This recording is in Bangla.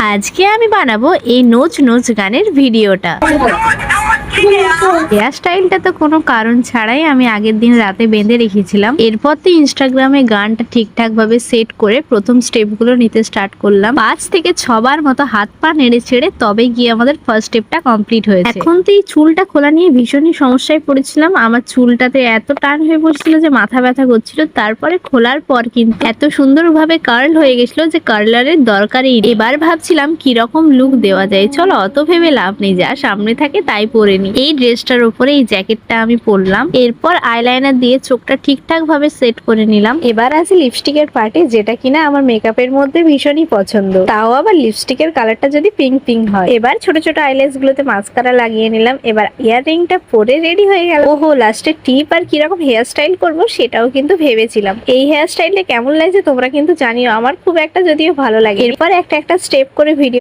আজকে আমি বানাবো এই নোচ নোচ গানের ভিডিওটা। হেয়ার স্টাইলটা তো কোনো কারণ ছাড়াই আমি আগের দিন রাতে বেঁধে রেখেছিলাম। এরপর তো ইনস্টাগ্রামে গানটা ঠিকঠাক ভাবে সেট করে প্রথম স্টেপগুলো নিতে স্টার্ট করলাম। 5 থেকে 6 বার মতো হাত পা নেড়ে ছেড়ে তবে গিয়ে আমাদের ফার্স্ট স্টেপটা কমপ্লিট হয়েছে। এখন তো এই চুলটা খোলা নিয়ে ভীষণই সমস্যায় পড়েছিলাম। আমার চুলটাতে এত টান হয়ে পড়ছিল যে মাথা ব্যথা করছিল। তারপরে খোলার পর কিন্তু এত সুন্দরভাবে কার্ল হয়ে গেছিল যে কার্লারের দরকারই নেই। এবার ভাবছিলাম কিরকম লুক দেওয়া যায়। চলো অত ভেবে লাভ নেই, যা সামনে থাকে তাই পরে নি। এই ড্রেসটার উপরে এই জ্যাকেটটা আমি পরলাম। এরপর আইলাইনার দিয়ে চোখটা ঠিকঠাক ভাবে সেট করে নিলাম। এবার আছে লিপস্টিকের পার্টে, যেটা কিনা আমার মেকআপের মধ্যে ভীষণই পছন্দ। তাও আবার লিপস্টিকের কালারটা যদি পিঙ্ক পিঙ্ক হয়। এবার ছোট ছোট আইল্যাশ গুলোতে মাস্কারা লাগিয়ে নিলাম। এবার ইয়াররিংটা পরে রেডি হয়ে গেল। ওহো, লাস্টে টিপ আর কিরকম হেয়ার স্টাইল করবো সেটাও কিন্তু ভেবেছিলাম। এই হেয়ার স্টাইলটা কেমন লাগছে তোমরা কিন্তু জানিও। আমার খুব একটা যদিও ভালো লাগে। এরপর একটা একটা স্টেপ করে ভিডিও